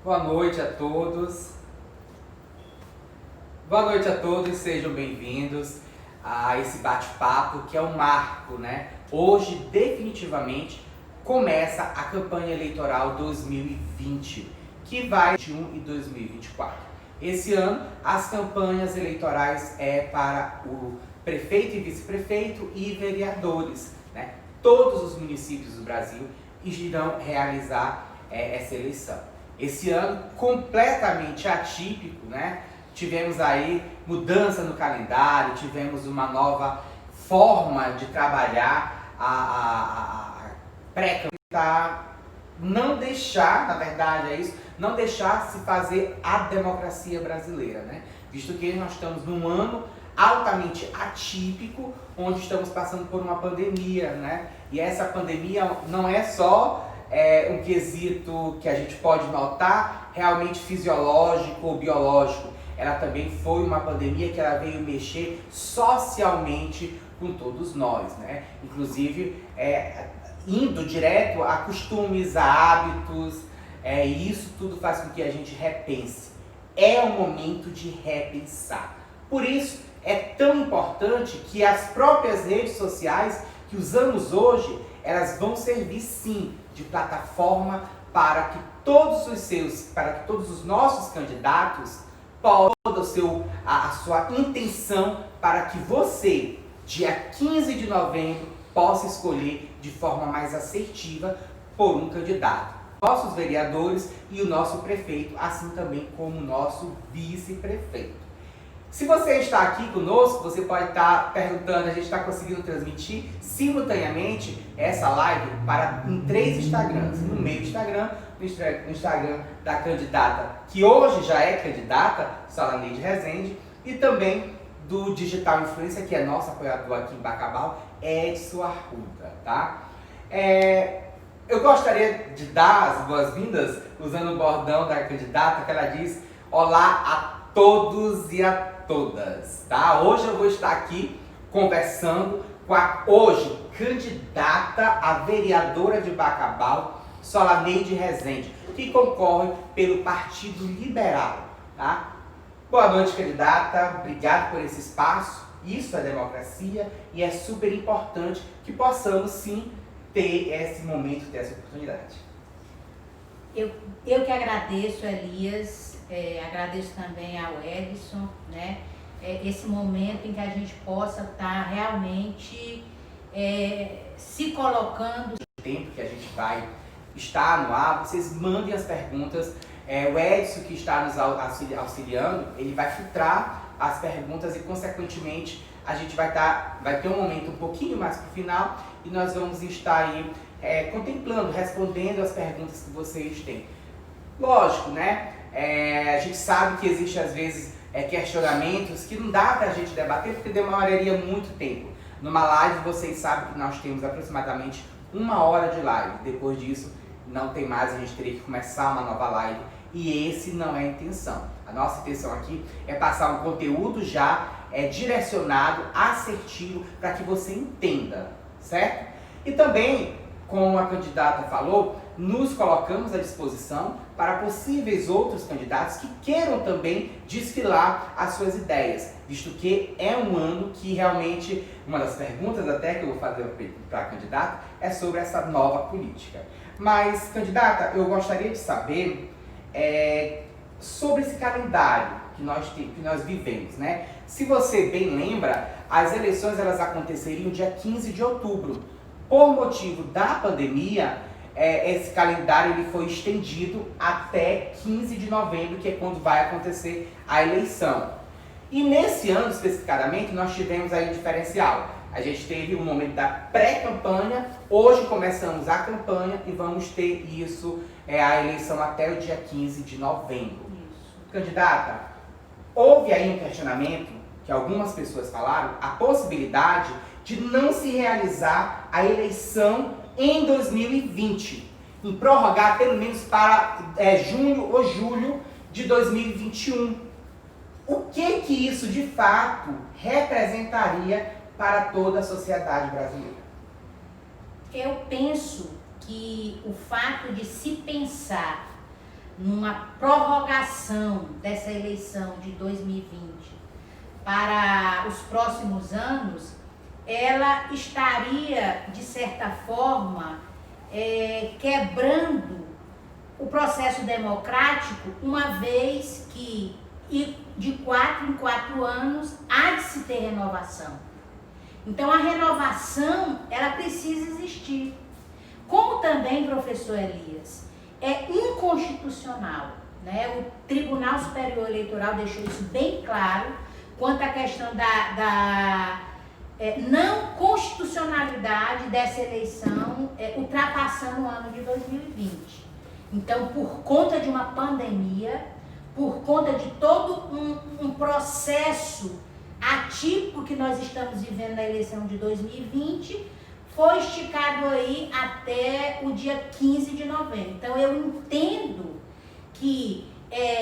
Boa noite a todos. Boa noite a todos, sejam bem-vindos a esse bate-papo que é um marco, né? Hoje, definitivamente, começa a campanha eleitoral 2020, que vai 2021 e 2024. Esse ano, as campanhas eleitorais é para o prefeito e vice-prefeito e vereadores, né? Todos os municípios do Brasil irão realizar essa eleição. Esse ano completamente atípico, né? Tivemos aí mudança no calendário, tivemos uma nova forma de trabalhar a pré-campanha, não deixar, na verdade é isso, não deixar se fazer a democracia brasileira, né? Visto que nós estamos num ano altamente atípico, onde estamos passando por uma pandemia, né? E essa pandemia não é só um quesito que a gente pode notar realmente fisiológico ou biológico. Ela também foi uma pandemia que ela veio mexer socialmente com todos nós, né? Inclusive indo direto a costumes, a hábitos, e isso tudo faz com que a gente repense. É o momento de repensar. Por isso é tão importante que as próprias redes sociais que usamos hoje, elas vão servir sim de plataforma para que todos os nossos candidatos possam a sua intenção para que você, dia 15 de novembro, possa escolher de forma mais assertiva por um candidato. Nossos vereadores e o nosso prefeito, assim também como o nosso vice-prefeito. Se você está aqui conosco, você pode estar perguntando, a gente está conseguindo transmitir simultaneamente essa live em 3 Instagrams. No meu Instagram, no Instagram da candidata, que hoje já é candidata, Solaneide Rezende, e também do Digital Influencer, que é nosso apoiador aqui em Bacabal, Edson Arruda, tá? Eu gostaria de dar as boas-vindas usando o bordão da candidata, que ela diz: olá a todos e a todas, tá? Hoje eu vou estar aqui conversando com a candidata a vereadora de Bacabal, Solaneide Rezende, que concorre pelo Partido Liberal, tá? Boa noite, candidata. Obrigado por esse espaço. Isso é democracia e é super importante que possamos sim ter esse momento, ter essa oportunidade. Eu que agradeço, Elias, agradeço também ao Edson, né? Esse momento em que a gente possa estar realmente se colocando. O tempo que a gente vai estar no ar, vocês mandem as perguntas. O Edson, que está nos auxiliando, ele vai filtrar as perguntas e, consequentemente, a gente vai ter um momento um pouquinho mais para o final e nós vamos estar aí contemplando, respondendo as perguntas que vocês têm. Lógico, né? A gente sabe que existe às vezes questionamentos que não dá para a gente debater porque demoraria muito tempo. Numa live, vocês sabem que nós temos aproximadamente 1 hora de live. Depois disso, não tem mais, a gente teria que começar uma nova live. E esse não é a intenção. A nossa intenção aqui é passar um conteúdo já direcionado, assertivo, para que você entenda, certo? E também, como a candidata falou, nos colocamos à disposição para possíveis outros candidatos que queiram também desfilar as suas ideias, visto que é um ano que realmente, uma das perguntas até que eu vou fazer para a candidata é sobre essa nova política. Mas, candidata, eu gostaria de saber sobre esse calendário que nós vivemos, né? Se você bem lembra, as eleições elas aconteceriam dia 15 de outubro. Por motivo da pandemia, esse calendário ele foi estendido até 15 de novembro, que é quando vai acontecer a eleição. E nesse ano, especificadamente, nós tivemos aí um diferencial. A gente teve o momento da pré-campanha, hoje começamos a campanha e vamos ter isso, a eleição até o dia 15 de novembro. Isso. Candidata, houve aí um questionamento que algumas pessoas falaram, a possibilidade de não se realizar a eleição em 2020, em prorrogar pelo menos para junho ou julho de 2021. O que isso de fato representaria para toda a sociedade brasileira? Eu penso que o fato de se pensar numa prorrogação dessa eleição de 2020 para os próximos anos, ela estaria, de certa forma, quebrando o processo democrático, uma vez que de 4 em 4 anos há de se ter renovação. Então a renovação, ela precisa existir. Como também, professor Elias, é inconstitucional, né? O Tribunal Superior Eleitoral deixou isso bem claro quanto à questão da não constitucionalidade dessa eleição, ultrapassando o ano de 2020. Então, por conta de uma pandemia, por conta de todo um processo atípico que nós estamos vivendo na eleição de 2020, foi esticado aí até o dia 15 de novembro. Então, eu entendo que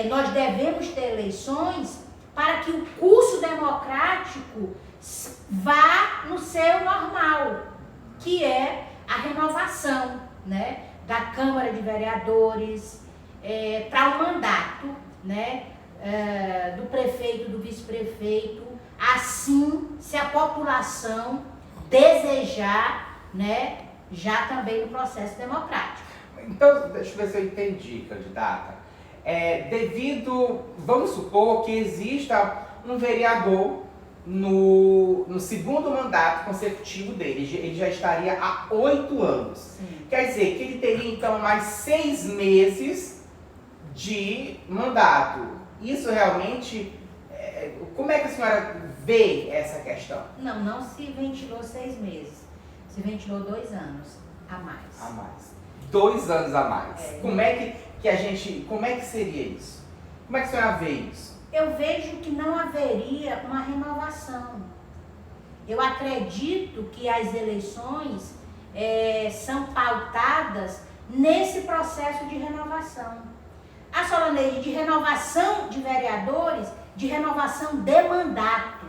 nós devemos ter eleições para que o curso democrático vá no seu normal, que é a renovação, né, da Câmara de Vereadores, para o mandato, né, do prefeito, do vice-prefeito, assim, se a população desejar, né, já também no processo democrático. Então, deixa eu ver se eu entendi, candidata. Vamos supor que exista um vereador no segundo mandato consecutivo dele, ele já estaria há 8 anos. Sim. Quer dizer que ele teria então mais 6 meses de mandato. Isso realmente, como é que a senhora vê essa questão? Não se ventilou 6 meses, se ventilou 2 anos a mais. A mais. 2 anos a mais. Como é que seria isso? Como é que a senhora vê isso? Eu vejo que não haveria uma renovação. Eu acredito que as eleições são pautadas nesse processo de renovação. A Solange, de renovação de vereadores, de renovação de mandato.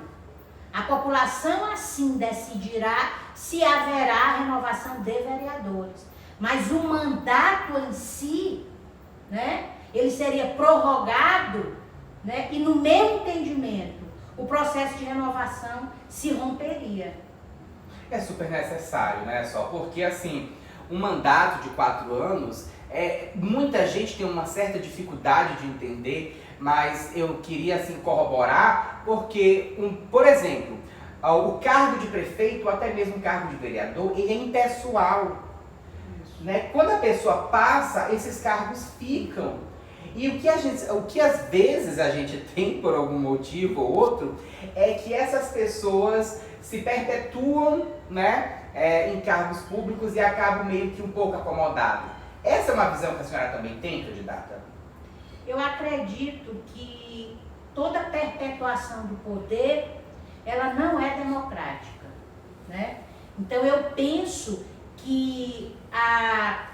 A população assim decidirá se haverá renovação de vereadores. Mas o mandato em si, né, ele seria prorrogado, né, e no meu entendimento, o processo de renovação se romperia. É super necessário, né? Só porque, assim, um mandato de 4 anos, muita gente tem uma certa dificuldade de entender, mas eu queria, assim, corroborar, porque, por exemplo, o cargo de prefeito, ou até mesmo o cargo de vereador, ele é impessoal. Né? Quando a pessoa passa, esses cargos ficam. E o que às vezes a gente tem por algum motivo ou outro é que essas pessoas se perpetuam, né, em cargos públicos e acabam meio que um pouco acomodadas. Essa é uma visão que a senhora também tem, candidata? Eu acredito que toda perpetuação do poder, ela não é democrática, né? Então eu penso que a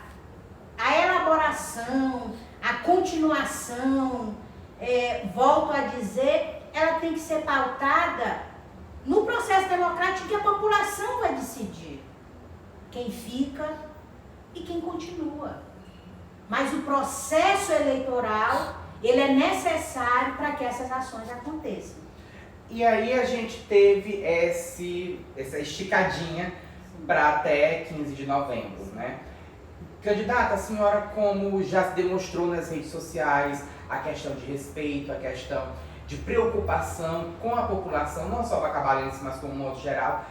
elaboração, a continuação, volto a dizer, ela tem que ser pautada no processo democrático que a população vai decidir quem fica e quem continua. Mas o processo eleitoral, ele é necessário para que essas ações aconteçam. E aí a gente teve essa esticadinha para até 15 de novembro, né? Candidata, a senhora, como já se demonstrou nas redes sociais, a questão de respeito, a questão de preocupação com a população, não só vacabalense, mas como modo geral,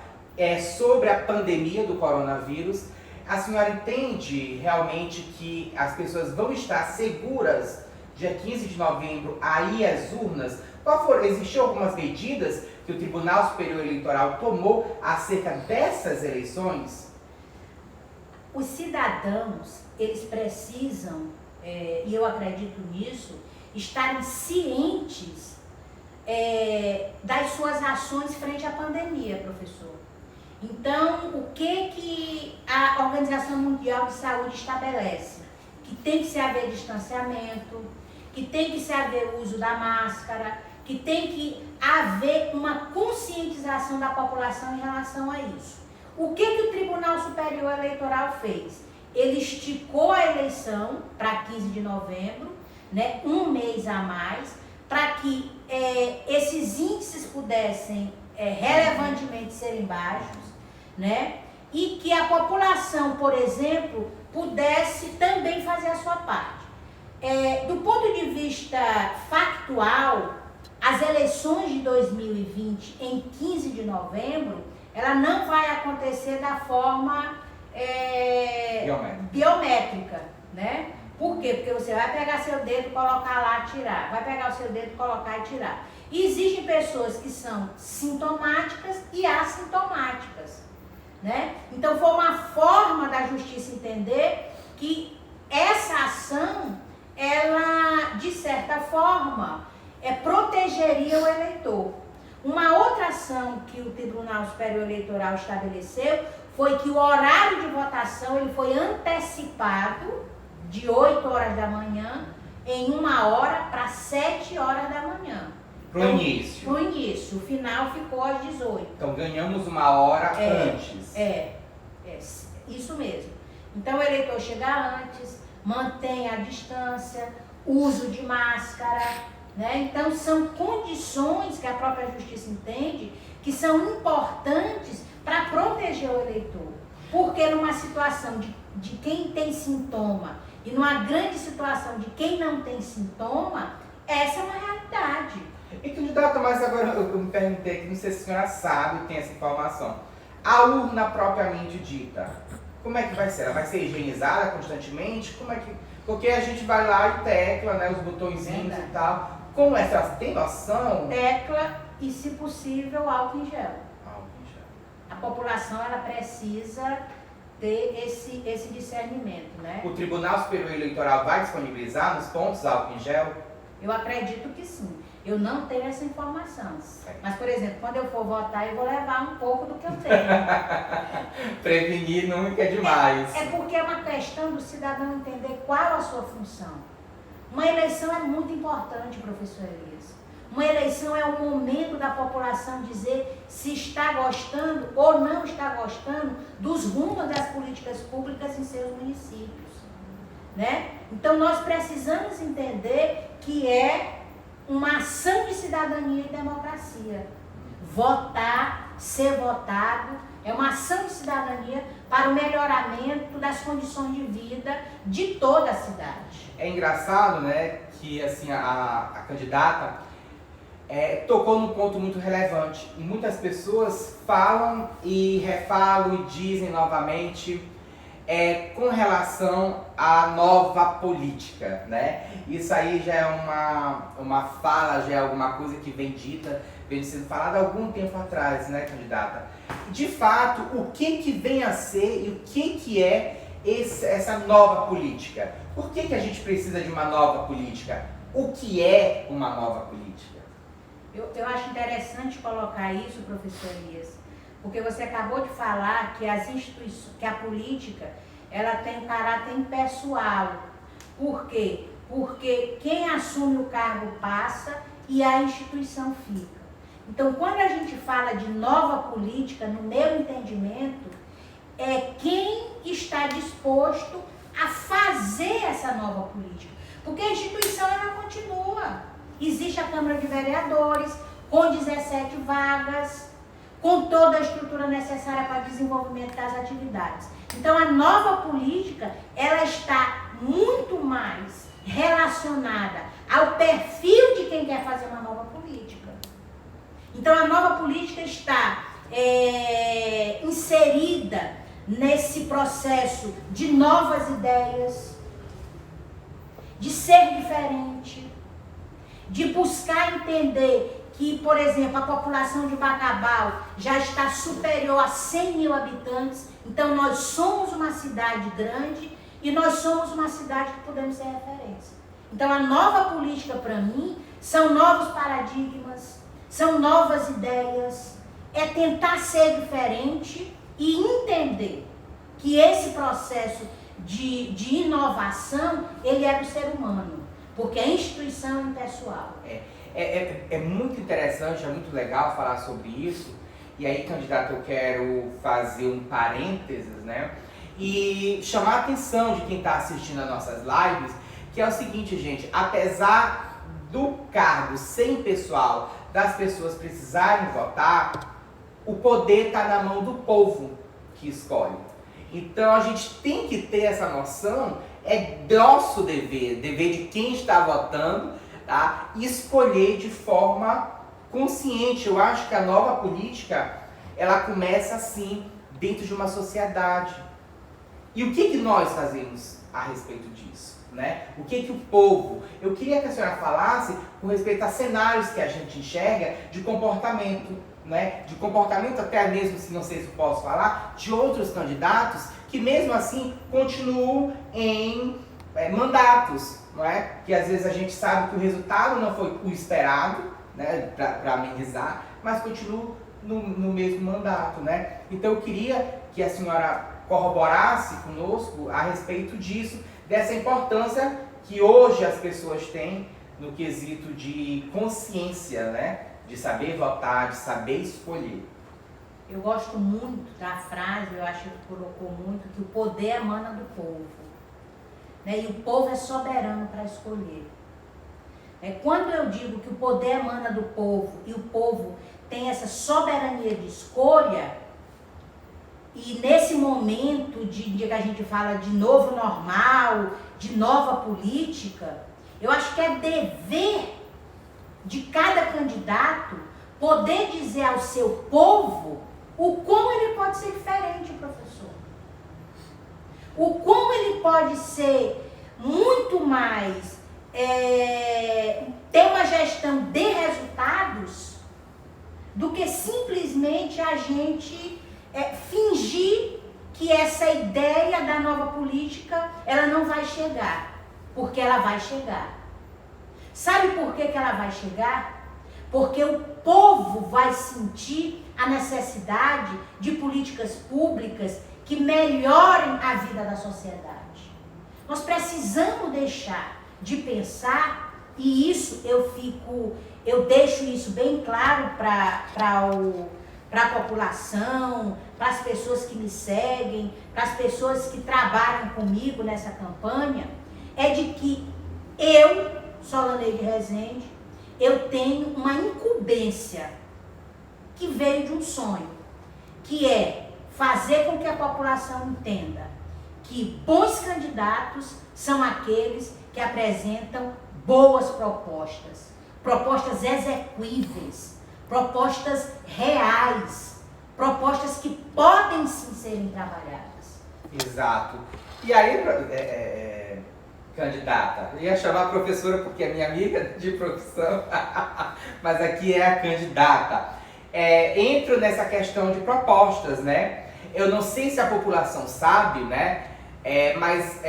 sobre a pandemia do coronavírus, a senhora entende realmente que as pessoas vão estar seguras dia 15 de novembro aí às urnas? Existiam algumas medidas que o Tribunal Superior Eleitoral tomou acerca dessas eleições? Os cidadãos, eles precisam, e eu acredito nisso, estarem cientes das suas ações frente à pandemia, professor. Então, o que a Organização Mundial de Saúde estabelece? Que tem que se haver distanciamento, que tem que se haver uso da máscara, que tem que haver uma conscientização da população em relação a isso. O que o Tribunal Superior Eleitoral fez? Ele esticou a eleição para 15 de novembro, né, um mês a mais, para que esses índices pudessem relevantemente serem baixos, né, e que a população, por exemplo, pudesse também fazer a sua parte. Do ponto de vista factual, as eleições de 2020, em 15 de novembro, ela não vai acontecer da forma biométrica, né? Por quê? Porque você vai pegar seu dedo, colocar lá, tirar. Vai pegar o seu dedo, colocar e tirar. E existem pessoas que são sintomáticas e assintomáticas, né? Então, foi uma forma da justiça entender que essa ação, ela, de certa forma, protegeria o eleitor. Uma outra ação que o Tribunal Superior Eleitoral estabeleceu foi que o horário de votação ele foi antecipado de 8 horas da manhã em 1 hora para 7 horas da manhã. Pro início. Pro início. O final ficou às 18. Então ganhamos 1 hora antes. Isso mesmo. Então o eleitor chega antes, mantém a distância, uso de máscara, né? Então são condições que a própria justiça entende que são importantes para proteger o eleitor. Porque numa situação de quem tem sintoma e numa grande situação de quem não tem sintoma, essa é uma realidade. E candidata, mas agora eu me perguntei aqui, não sei se a senhora sabe, tem essa informação. A urna propriamente dita, como é que vai ser? Ela vai ser higienizada constantemente? Como é que... Porque a gente vai lá e tecla, né, os botõezinhos e tal. Como é? Você tem noção? Tecla e, se possível, álcool em gel. Álcool em gel. A população, ela precisa ter esse discernimento, né? O Tribunal Superior Eleitoral vai disponibilizar nos pontos álcool em gel? Eu acredito que sim. Eu não tenho essa informação. Mas, por exemplo, quando eu for votar, eu vou levar um pouco do que eu tenho. Prevenir nunca é demais. É porque é uma questão do cidadão entender qual a sua função. Uma eleição é muito importante, professor Elias. Uma eleição é o momento da população dizer se está gostando ou não está gostando dos rumos das políticas públicas em seus municípios, né? Então, nós precisamos entender que é uma ação de cidadania e democracia. Votar, ser votado, é uma ação de cidadania para o melhoramento das condições de vida de toda a cidade. É engraçado, né, que assim, a candidata tocou num ponto muito relevante. E muitas pessoas falam e refalam e dizem novamente com relação à nova política, né? Isso aí já é uma fala, já é alguma coisa que vem dita, vem sendo falada há algum tempo atrás, né, candidata? De fato, o que vem a ser e o que é essa nova política? Por que a gente precisa de uma nova política? O que é uma nova política? Eu acho interessante colocar isso, professor Elias, porque você acabou de falar que as instituições, que a política, ela tem um caráter impessoal. Por quê? Porque quem assume o cargo passa e a instituição fica. Então, quando a gente fala de nova política, no meu entendimento, é quem está disposto a fazer essa nova política. Porque a instituição, ela continua. Existe a Câmara de Vereadores, com 17 vagas, com toda a estrutura necessária para o desenvolvimento das atividades. Então, a nova política, ela está muito mais relacionada ao perfil de quem quer fazer uma nova política. Então, a nova política está inserida nesse processo de novas ideias, de ser diferente, de buscar entender que, por exemplo, a população de Bacabal já está superior a 100 mil habitantes, então nós somos uma cidade grande e nós somos uma cidade que podemos ser referência. Então a nova política para mim são novos paradigmas, são novas ideias, é tentar ser diferente e entender que esse processo de inovação, ele é do ser humano, porque a instituição é impessoal. É muito interessante, é muito legal falar sobre isso. E aí, candidato, eu quero fazer um parênteses, né? E chamar a atenção de quem está assistindo as nossas lives, que é o seguinte, gente, apesar do cargo ser impessoal, das pessoas precisarem votar, o poder está na mão do povo que escolhe. Então a gente tem que ter essa noção, é nosso dever de quem está votando, tá? Escolher de forma consciente. Eu acho que a nova política, ela começa assim, dentro de uma sociedade. E o que nós fazemos a respeito disso? Né? O que o povo... Eu queria que a senhora falasse com respeito a cenários que a gente enxerga de comportamento, né? De comportamento até mesmo, se não sei se eu posso falar, de outros candidatos que mesmo assim continuam em mandatos, não é? Que às vezes a gente sabe que o resultado não foi o esperado, né? Para amenizar, mas continuam no mesmo mandato, né? Então eu queria que a senhora corroborasse conosco a respeito disso, dessa importância que hoje as pessoas têm no quesito de consciência, né? De saber votar, de saber escolher. Eu gosto muito da frase, eu acho que colocou muito, que o poder emana do povo. Né? E o povo é soberano para escolher. Quando eu digo que o poder emana do povo e o povo tem essa soberania de escolha, e nesse momento de que a gente fala de novo normal, de nova política, eu acho que é dever de cada candidato poder dizer ao seu povo o como ele pode ser diferente, professor. O como ele pode ser muito mais, ter uma gestão de resultados do que simplesmente a gente fingir que essa ideia da nova política, ela não vai chegar, porque ela vai chegar. Sabe por que ela vai chegar? Porque o povo vai sentir a necessidade de políticas públicas que melhorem a vida da sociedade. Nós precisamos deixar de pensar, e isso eu deixo isso bem claro para a população, para as pessoas que me seguem, para as pessoas que trabalham comigo nessa campanha, é de que eu, Solaneide Rezende, eu tenho uma incumbência que veio de um sonho, que é fazer com que a população entenda que bons candidatos são aqueles que apresentam boas propostas, propostas exequíveis, propostas reais, propostas que podem sim serem trabalhadas. Exato. E aí, candidata, eu ia chamar a professora porque é minha amiga de profissão, mas aqui é a candidata. Entro nessa questão de propostas, né? Eu não sei se a população sabe, né? Mas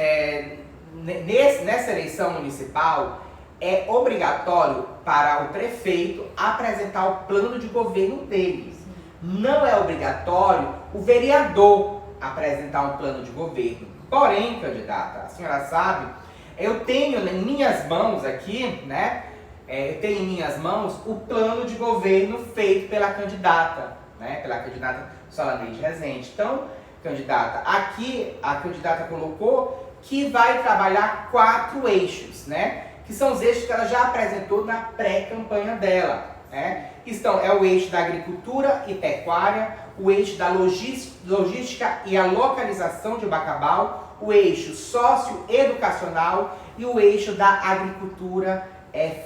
nessa eleição municipal é obrigatório para o prefeito apresentar o plano de governo deles. Não é obrigatório o vereador apresentar um plano de governo. Porém, candidata, a senhora sabe, eu tenho em minhas mãos aqui, né? Eu tenho em minhas mãos o plano de governo feito pela candidata, né? Pela candidata Solaneide Rezende. Então, candidata, aqui a candidata colocou que vai trabalhar 4 eixos, né? Que são os eixos que ela já apresentou na pré-campanha dela, né? É o eixo da agricultura e pecuária, o eixo da logística e a localização de Bacabal, o eixo socioeducacional e o eixo da agricultura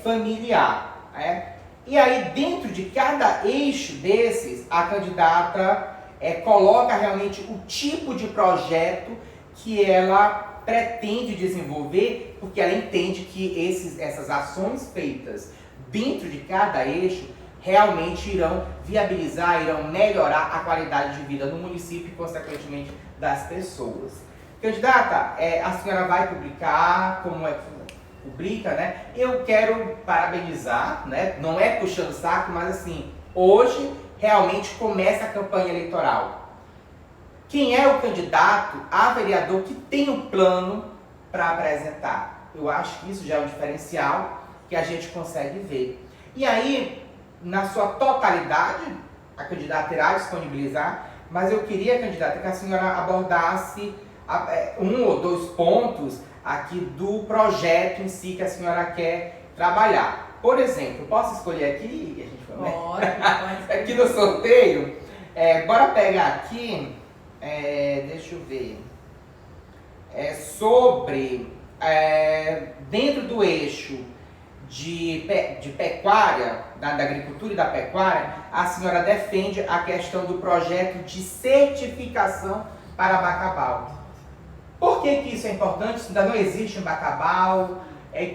familiar, né? E aí, dentro de cada eixo desses, a candidata coloca realmente o tipo de projeto que ela pretende desenvolver, porque ela entende que essas ações feitas dentro de cada eixo realmente irão viabilizar, irão melhorar a qualidade de vida no município e, consequentemente, das pessoas. Candidata, a senhora vai publicar, como é que publica, né? Eu quero parabenizar, né? Não é puxando saco, mas assim, hoje realmente começa a campanha eleitoral. Quem é o candidato a vereador que tem um plano para apresentar? Eu acho que isso já é um diferencial que a gente consegue ver. E aí, na sua totalidade, a candidata irá disponibilizar, mas eu queria, candidata, que a senhora abordasse 1 ou 2 pontos aqui do projeto em si que a senhora quer trabalhar. Por exemplo, posso escolher aqui? A gente Pode. Aqui no sorteio, bora pegar aqui, deixa eu ver, sobre, dentro do eixo de pecuária, da agricultura e da pecuária, a senhora defende a questão do projeto de certificação para Bacabal. Por que isso é importante? Ainda não existe um Bacabal.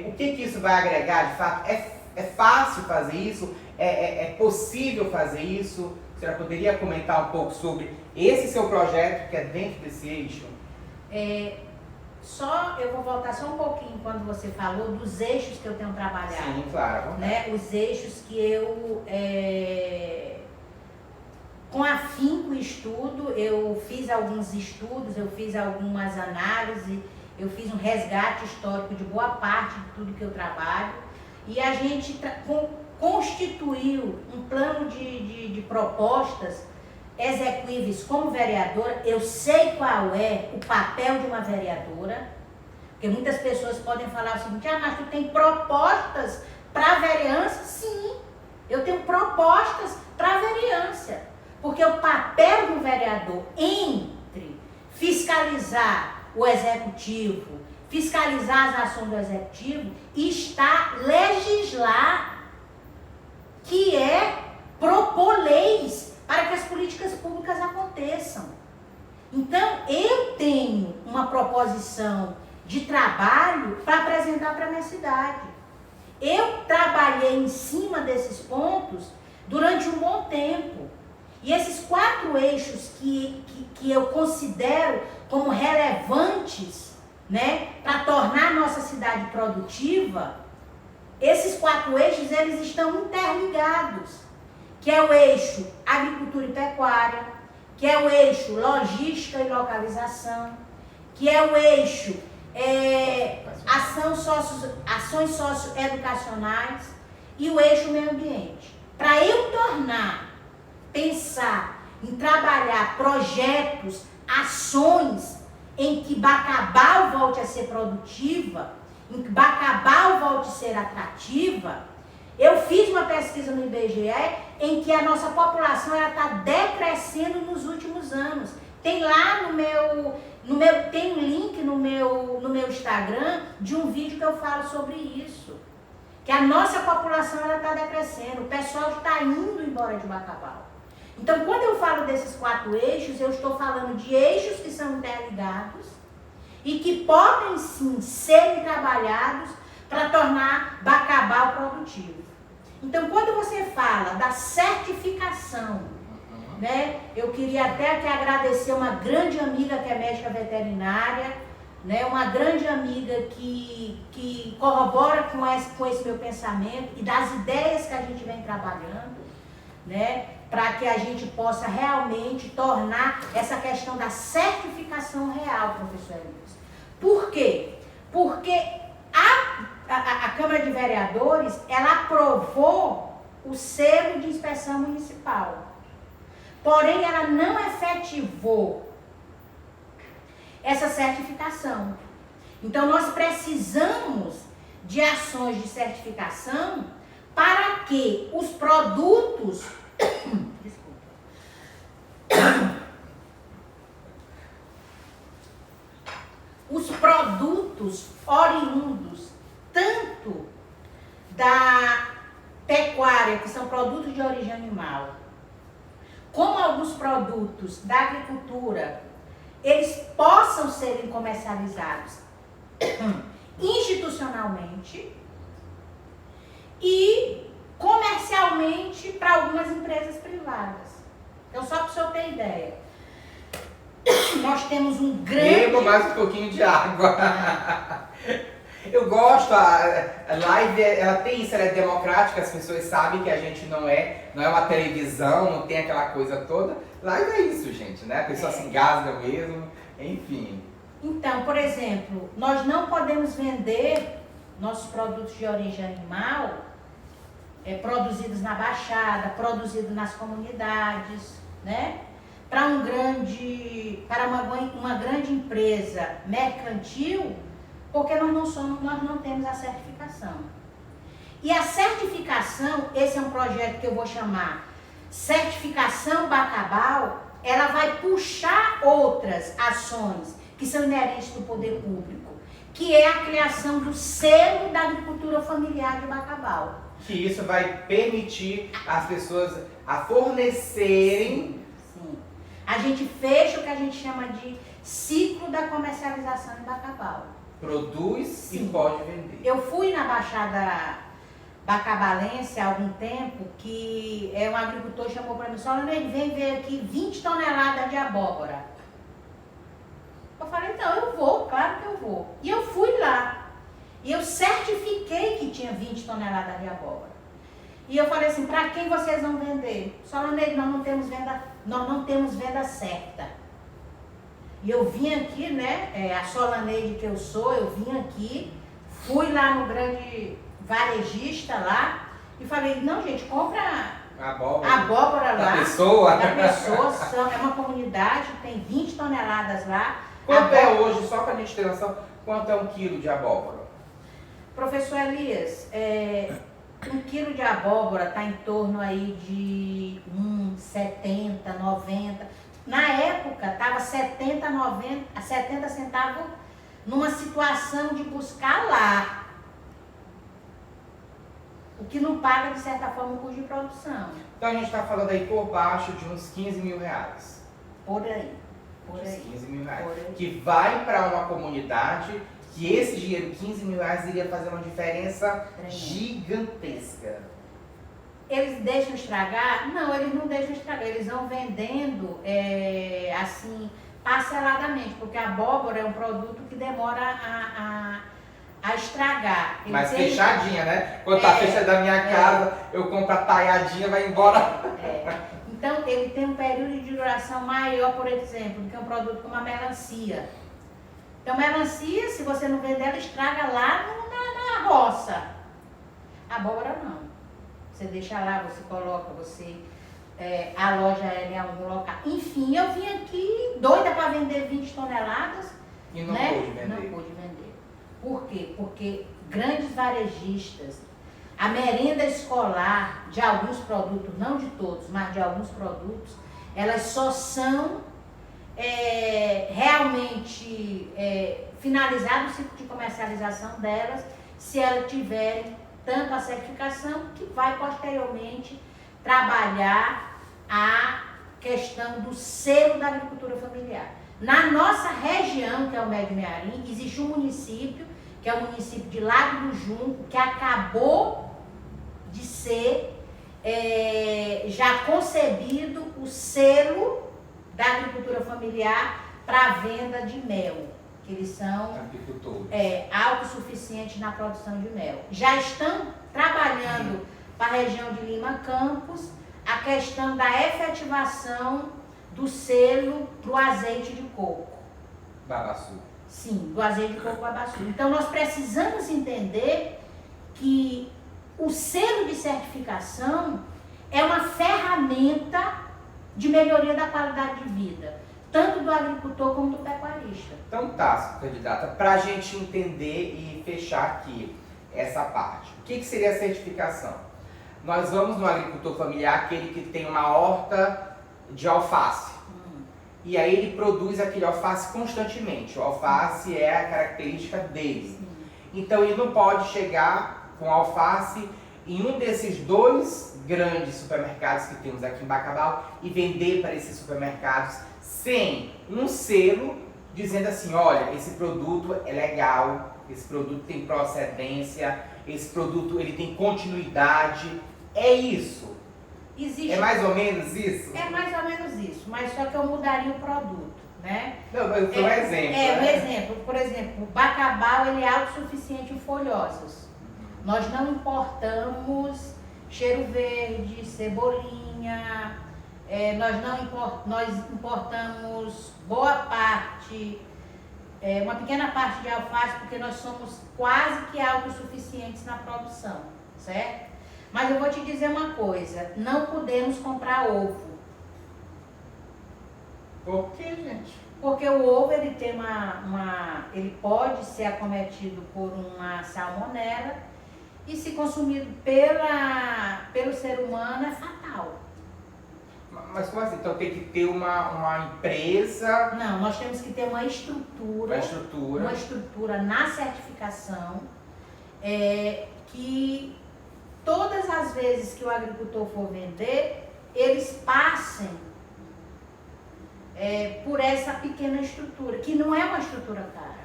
O que isso vai agregar de fato? É fácil fazer isso? É possível fazer isso? A senhora poderia comentar um pouco sobre esse seu projeto que é dentro desse eixo? Eu vou voltar só um pouquinho quando você falou dos eixos que eu tenho trabalhado. Sim, claro. Né? Os eixos que eu, com afinco estudo, eu fiz alguns estudos, eu fiz algumas análises, eu fiz um resgate histórico de boa parte de tudo que eu trabalho. E a gente constituiu um plano de propostas execuíveis como vereadora. Eu sei qual é o papel de uma vereadora, porque muitas pessoas podem falar o seguinte: mas tu tem propostas para vereança? Sim, eu tenho propostas para vereança, porque o papel do vereador entre fiscalizar o executivo, fiscalizar as ações do executivo, está legislar, que é propor leis para que as políticas públicas aconteçam. Então, eu tenho uma proposição de trabalho para apresentar para a minha cidade. Eu trabalhei em cima desses pontos durante um bom tempo. E esses 4 eixos que eu considero como relevantes, né, para tornar a nossa cidade produtiva, esses 4 eixos, eles estão interligados, que é o eixo agricultura e pecuária, que é o eixo logística e localização, que é o eixo ações socioeducacionais e o eixo meio ambiente. Para eu pensar em trabalhar projetos, ações em que Bacabal volte a ser produtiva, em que Bacabal volte a ser atrativa, eu fiz uma pesquisa no IBGE em que a nossa população está decrescendo nos últimos anos. Tem lá tem um link no meu Instagram de um vídeo que eu falo sobre isso. Que a nossa população está decrescendo, o pessoal está indo embora de Bacabal. Então, quando eu falo desses 4 eixos, eu estou falando de eixos que são interligados e que podem sim serem trabalhados para tornar Bacabal produtivo. Então, quando você fala da certificação, né, eu queria até aqui agradecer uma grande amiga que é médica veterinária, né, uma grande amiga que corrobora com esse meu pensamento e das ideias que a gente vem trabalhando, né, para que a gente possa realmente tornar essa questão da certificação real, professor Elias. Por quê? Porque a Câmara de Vereadores, ela aprovou o selo de inspeção municipal. Porém, ela não efetivou essa certificação. Então, nós precisamos de ações de certificação para que os produtos... os produtos oriundos tanto da pecuária, que são produtos de origem animal, como alguns produtos da agricultura, eles possam serem comercializados institucionalmente e comercialmente para algumas empresas privadas. Então, só para o senhor ter ideia, nós temos um grande... Beba mais um pouquinho de água. Eu gosto, a live, ela tem isso, ela é democrática, as pessoas sabem que a gente não é uma televisão, não tem aquela coisa toda. Live é isso, gente, né? A pessoa se engasga mesmo, enfim. Então, por exemplo, nós não podemos vender nossos produtos de origem animal produzidos na Baixada, produzidos nas comunidades, né? Para uma grande empresa mercantil, Porque nós não temos a certificação. E a certificação, esse é um projeto que eu vou chamar Certificação Bacabal, ela vai puxar outras ações que são inerentes do poder público, que é a criação do selo da agricultura familiar de Bacabal. Que isso vai permitir as pessoas a fornecerem. Sim. A gente fecha o que a gente chama de ciclo da comercialização em Bacabal. Produz Sim. e pode vender. Eu fui na Baixada Bacabalense há algum tempo, que um agricultor chamou para mim, Solange, vem ver aqui 20 toneladas de abóbora. Eu falei, então eu vou, claro que eu vou. E eu fui lá. E eu certifiquei que tinha 20 toneladas de abóbora. E eu falei assim, para quem vocês vão vender? Solange, nós não temos venda certa. E eu vim aqui, né, a Solaneide que eu sou, eu vim aqui, fui lá no grande varejista lá e falei, não gente, compra abóbora lá. Da pessoa. É uma comunidade, tem 20 toneladas lá. Quanto é hoje, só pra gente ter noção, quanto é 1 quilo de abóbora? Professor Elias, 1 quilo de abóbora está em torno aí de 70, 90. Na época estava 70, 90, 70 centavos numa situação de buscar lá. O que não paga, de certa forma, o custo de produção. Então a gente está falando aí por baixo de uns 15 mil reais. Por aí. Por Uns aí. 15 mil reais. Por aí. Que vai para uma comunidade que esse dinheiro, 15 mil reais, iria fazer uma diferença gigantesca. Eles deixam estragar? Não, eles não deixam estragar. Eles vão vendendo assim, parceladamente, porque a abóbora é um produto que demora a estragar. Mas fechadinha, né? Quando tá fechada da minha casa, eu compro a talhadinha, vai embora. Então, ele tem um período de duração maior, por exemplo, do que um produto como a melancia. Então, melancia, se você não vender, ela estraga lá na roça. A abóbora não. Você deixa lá, você coloca, você aloja ela em algum local. Enfim, eu vim aqui doida para vender 20 toneladas. E não pôde vender. Não pude vender. Por quê? Porque grandes varejistas, a merenda escolar de alguns produtos, não de todos, mas de alguns produtos, elas só são realmente finalizadas o ciclo de comercialização delas se elas tiverem tanto a certificação que vai posteriormente trabalhar a questão do selo da agricultura familiar. Na nossa região, que é o Médio Mearim, existe um município, que é o município de Lago do Junco, que acabou de ser já concebido o selo da agricultura familiar para a venda de mel, que eles são autossuficientes na produção de mel. Já estão trabalhando para a região de Lima Campos a questão da efetivação do selo para o azeite de coco. Babaçu. Sim, do azeite de coco babaçu. Então nós precisamos entender que o selo de certificação é uma ferramenta de melhoria da qualidade de vida, tanto do agricultor como do pecuarista. Então tá, candidata, para a gente entender e fechar aqui essa parte, o que seria a certificação? Nós vamos no agricultor familiar, aquele que tem uma horta de alface. E aí ele produz aquele alface constantemente. O alface é a característica dele. Então ele não pode chegar com alface em um desses 2 grandes supermercados que temos aqui em Bacabal e vender para esses supermercados sem um selo dizendo assim, olha, esse produto é legal, esse produto tem procedência, esse produto ele tem continuidade. É isso. É mais ou menos isso? É mais ou menos isso, mas só que eu mudaria o produto, né? Não, mas foi um exemplo. Um exemplo. Por exemplo, o Bacabal ele é autossuficiente em folhosas. Nós não importamos cheiro verde, cebolinha, nós importamos boa parte, uma pequena parte de alface, porque nós somos quase que autossuficientes na produção, certo? Mas eu vou te dizer uma coisa, não podemos comprar ovo. Por quê, gente? Porque o ovo ele tem ele pode ser acometido por uma salmonela e se consumido pelo ser humano é fatal. Mas como assim? Então tem que ter uma empresa... Não, nós temos que ter uma estrutura na certificação que todas as vezes que o agricultor for vender, eles passem por essa pequena estrutura, que não é uma estrutura cara,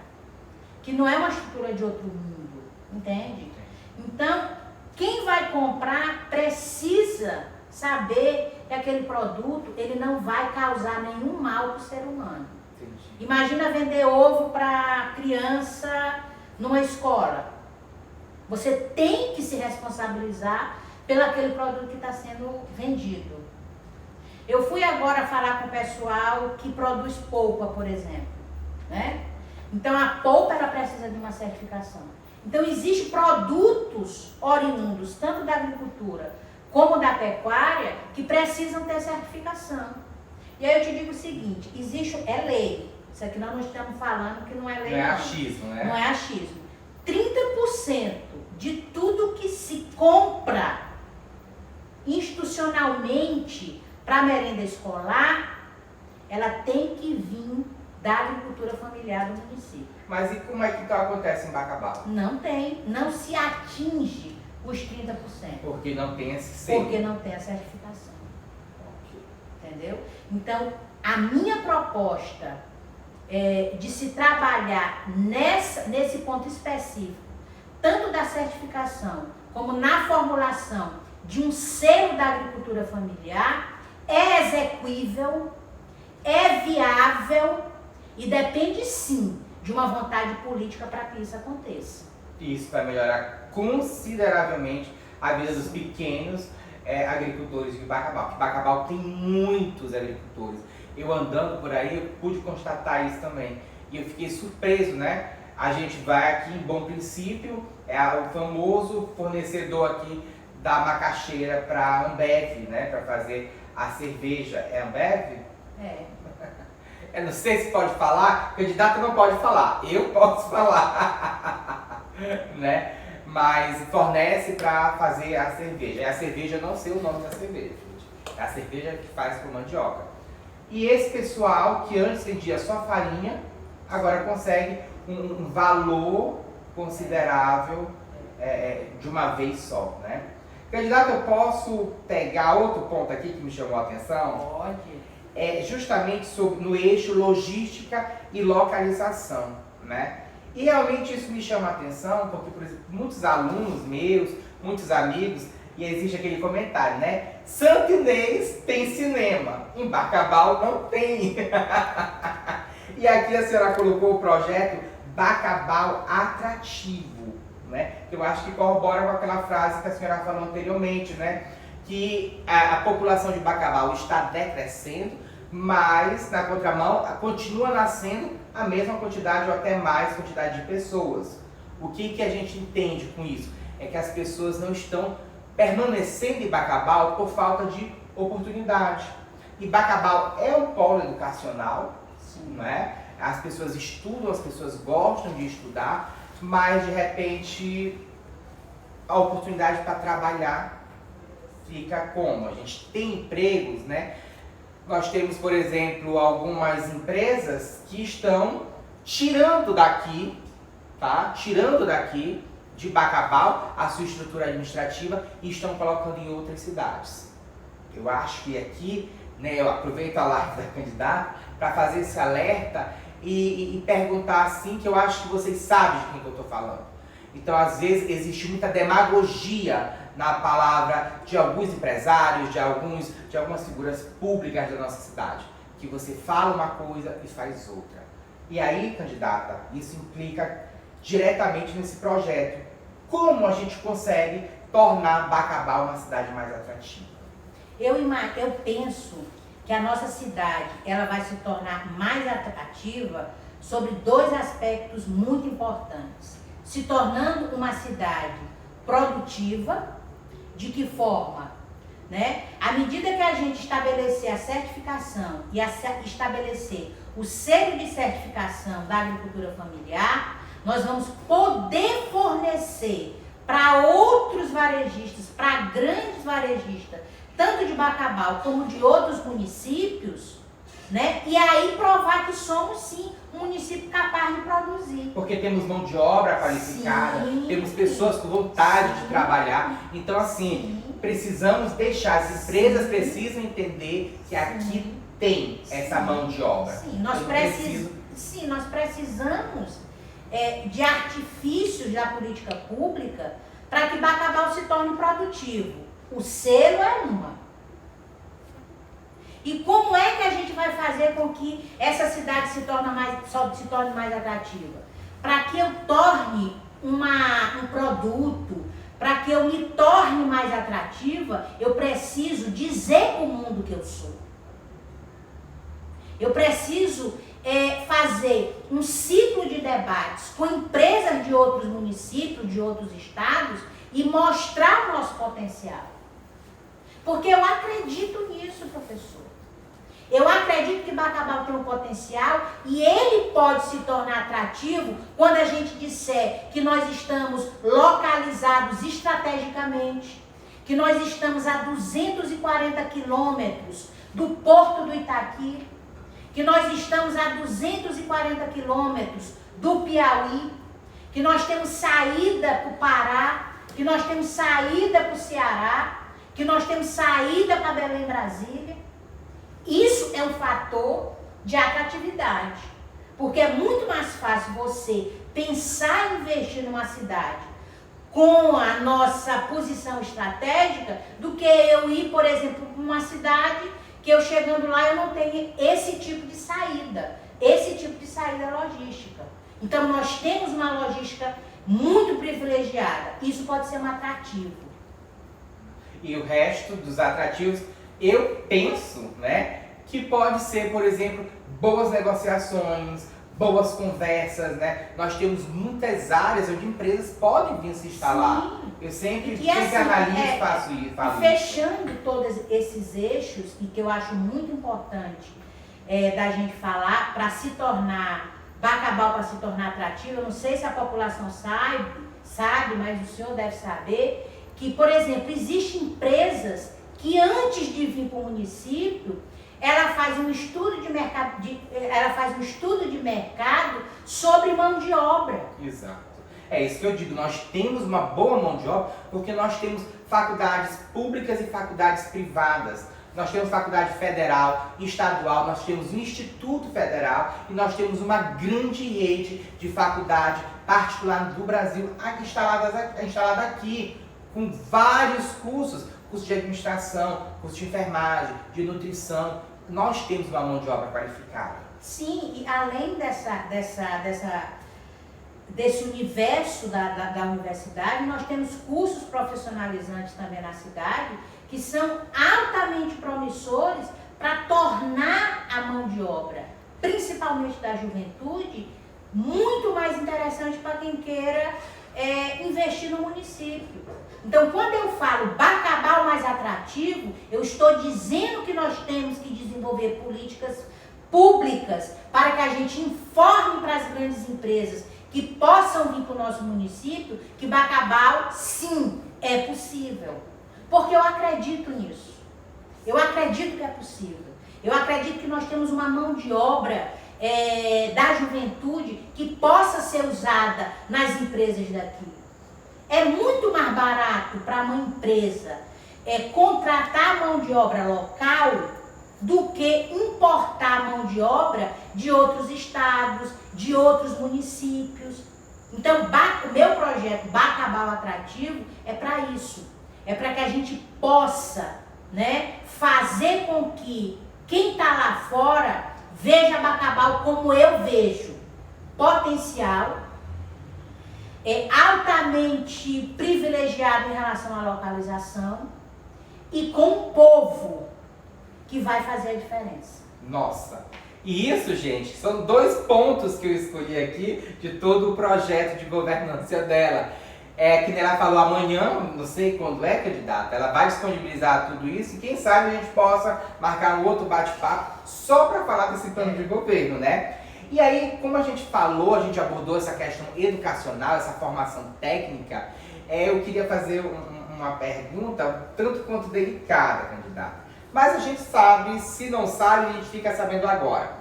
que não é uma estrutura de outro mundo, entende? Então, quem vai comprar precisa saber que aquele produto ele não vai causar nenhum mal para o ser humano. Entendi. Imagina vender ovo para criança numa escola. Você tem que se responsabilizar pelo aquele produto que está sendo vendido. Eu fui agora falar com o pessoal que produz polpa, por exemplo, né? Então a polpa ela precisa de uma certificação. Então existem produtos oriundos tanto da agricultura como da pecuária que precisam ter certificação. E aí eu te digo o seguinte, é lei. Isso aqui nós não estamos falando que não é lei. Não é achismo, né? Não é achismo. 30% de tudo que se compra institucionalmente para a merenda escolar, ela tem que vir da agricultura familiar do município. Mas e como é que então acontece em Bacabal? Não se atinge os 30%. Porque não tem esse selo. Porque não tem a certificação. Okay. Entendeu? Então, a minha proposta de se trabalhar nesse ponto específico, tanto da certificação como na formulação de um selo da agricultura familiar, é exequível, é viável e depende sim de uma vontade política para que isso aconteça. Isso vai melhorar consideravelmente a vida dos pequenos agricultores de Bacabal. Porque Bacabal tem muitos agricultores. Eu andando por aí, eu pude constatar isso também. E eu fiquei surpreso, né? A gente vai aqui em Bom Princípio, o famoso fornecedor aqui da macaxeira para a Ambev, né? Para fazer a cerveja. É Ambev? É. Eu não sei se pode falar, candidato não pode falar, eu posso falar, né? Mas fornece para fazer a cerveja. É a cerveja, eu não sei o nome da cerveja, gente. É a cerveja que faz com mandioca. E esse pessoal que antes vendia só farinha, agora consegue um valor considerável de uma vez só, né? Candidato, eu posso pegar outro ponto aqui que me chamou a atenção? Pode. Justamente no eixo logística e localização, né? E realmente isso me chama a atenção porque, por exemplo, muitos alunos meus, muitos amigos, e existe aquele comentário, né? Santo Inês tem cinema, em Bacabal não tem. E aqui a senhora colocou o projeto Bacabal Atrativo, né? Eu acho que corrobora com aquela frase que a senhora falou anteriormente, né? Que a população de Bacabal está decrescendo, mas na contramão continua nascendo a mesma quantidade ou até mais quantidade de pessoas. O que a gente entende com isso? É que as pessoas não estão permanecendo em Bacabal por falta de oportunidade. E Bacabal é um polo educacional, não é? As pessoas estudam, as pessoas gostam de estudar, mas de repente a oportunidade para trabalhar fica como? A gente tem empregos, né? Nós temos, por exemplo, algumas empresas que estão tirando daqui, tá? Tirando daqui de Bacabal a sua estrutura administrativa e estão colocando em outras cidades. Eu acho que aqui, né, eu aproveito a live da candidata para fazer esse alerta e perguntar assim, que eu acho que vocês sabem de quem que eu estou falando. Então, às vezes, existe muita demagogia na palavra de alguns empresários, de algumas figuras públicas da nossa cidade, que você fala uma coisa e faz outra. E aí, candidata, isso implica diretamente nesse projeto. Como a gente consegue tornar Bacabal uma cidade mais atrativa? Eu penso que a nossa cidade ela vai se tornar mais atrativa sobre dois aspectos muito importantes. Se tornando uma cidade produtiva, de que forma? Né? À medida que a gente estabelecer a certificação e estabelecer o selo de certificação da agricultura familiar, nós vamos poder fornecer para outros varejistas, para grandes varejistas, tanto de Bacabal como de outros municípios, né? E aí provar que somos sim um município capaz de produzir. Porque temos mão de obra qualificada, sim, temos pessoas com vontade de trabalhar. Então, assim, precisamos deixar, as empresas precisam entender que aqui tem essa mão de obra. Sim, nós precisamos de artifícios da política pública para que Bacabal se torne produtivo. O selo é uma. E como é que a gente vai fazer com que essa cidade se torne mais atrativa? Para que eu torne um produto, para que eu me torne mais atrativa, eu preciso dizer para o mundo que eu sou. Eu preciso fazer um ciclo de debates com empresas de outros municípios, de outros estados e mostrar o nosso potencial. Porque eu acredito nisso, professor. Eu acredito que Bacabal tem um potencial e ele pode se tornar atrativo quando a gente disser que nós estamos localizados estrategicamente, que nós estamos a 240 quilômetros do Porto do Itaqui, que nós estamos a 240 quilômetros do Piauí, que nós temos saída para o Pará, que nós temos saída para o Ceará, que nós temos saída para Belém, Brasília. Isso é um fator de atratividade, porque é muito mais fácil você pensar em investir numa cidade com a nossa posição estratégica do que eu ir, por exemplo, para uma cidade que eu chegando lá eu não tenho esse tipo de saída logística. Então nós temos uma logística muito privilegiada, isso pode ser um atrativo. E o resto dos atrativos, eu penso, né, que pode ser, por exemplo, boas negociações, boas conversas, né? Nós temos muitas áreas onde empresas podem vir se instalar. Sim. Eu sempre analiso e faço isso. Fechando todos esses eixos, e que eu acho muito importante da gente falar, para se tornar, Bacabal para se tornar atrativo, eu não sei se a população sabe, mas o senhor deve saber, que, por exemplo, existem empresas que antes de vir para o município, ela faz um estudo de mercado sobre mão de obra. Exato. É isso que eu digo, nós temos uma boa mão de obra porque nós temos faculdades públicas e faculdades privadas. Nós temos faculdade federal, estadual, nós temos um instituto federal e nós temos uma grande rede de faculdade particular do Brasil instalada aqui, com vários curso de administração, curso de enfermagem, de nutrição. Nós temos uma mão de obra qualificada. Sim, e além desse universo da universidade, nós temos cursos profissionalizantes também na cidade, que são altamente promissores para tornar a mão de obra, principalmente da juventude, muito mais interessante para quem queira investir no município. Então, quando eu falo Bacabal mais atrativo, eu estou dizendo que nós temos que desenvolver políticas públicas para que a gente informe para as grandes empresas que possam vir para o nosso município que Bacabal, sim, é possível. Porque eu acredito nisso. Eu acredito que é possível. Eu acredito que nós temos uma mão de obra da juventude que possa ser usada nas empresas daqui. É muito mais barato para uma empresa contratar a mão de obra local do que importar mão de obra de outros estados, de outros municípios. Então, o meu projeto Bacabal Atrativo é para isso. É para que a gente possa, né, fazer com que quem está lá fora veja Bacabal como eu vejo. Potencial, altamente privilegiado em relação à localização e com um povo que vai fazer a diferença. Nossa! E isso, gente, são 2 pontos que eu escolhi aqui de todo o projeto de governança dela. Que nem ela falou amanhã, não sei quando é, candidata, ela vai disponibilizar tudo isso e quem sabe a gente possa marcar um outro bate-papo só para falar desse plano de governo, né? E aí, como a gente falou, a gente abordou essa questão educacional, essa formação técnica, eu queria fazer uma pergunta tanto quanto delicada, candidata. Mas a gente sabe, se não sabe, a gente fica sabendo agora.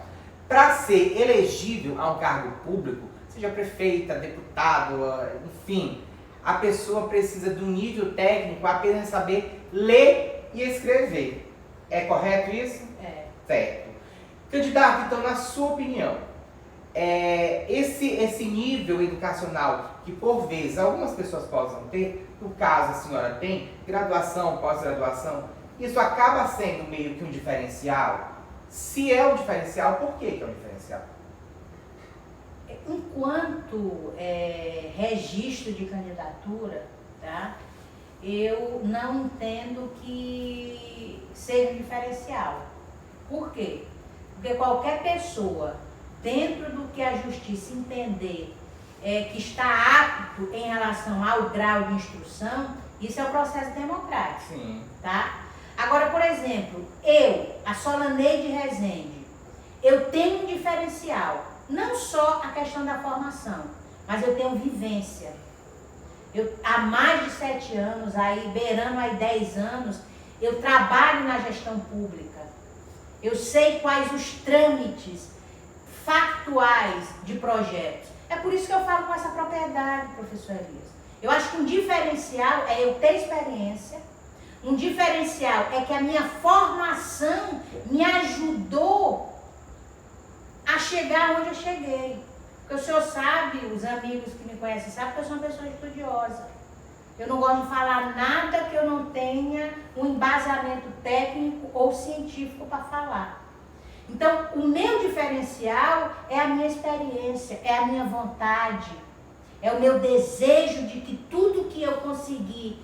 Para ser elegível a um cargo público, seja prefeita, deputado, enfim, a pessoa precisa do nível técnico apenas saber ler e escrever. É correto isso? É. Certo. Candidato, então, na sua opinião, esse nível educacional que, por vezes, algumas pessoas possam ter, no caso a senhora tem, graduação, pós-graduação, isso acaba sendo meio que um diferencial? Se é um diferencial, por que é um diferencial? Enquanto registro de candidatura, tá, eu não entendo que seja um diferencial. Por quê? Porque qualquer pessoa, dentro do que a justiça entender que está apto em relação ao grau de instrução, isso é o processo democrático. Sim. Tá? Agora, por exemplo, eu, a Solaneide Rezende, eu tenho um diferencial. Não só a questão da formação, mas eu tenho vivência. Há mais de 7 anos, aí beirando aí 10 anos, eu trabalho na gestão pública. Eu sei quais os trâmites factuais de projetos. É por isso que eu falo com essa propriedade, professor Elias. Eu acho que um diferencial é eu ter experiência. Um diferencial é que a minha formação me ajudou a chegar onde eu cheguei. Porque o senhor sabe, os amigos que me conhecem sabem que eu sou uma pessoa estudiosa. Eu não gosto de falar nada que eu não tenha um embasamento técnico ou científico para falar. Então, o meu diferencial é a minha experiência, é a minha vontade, é o meu desejo de que tudo que eu conseguir,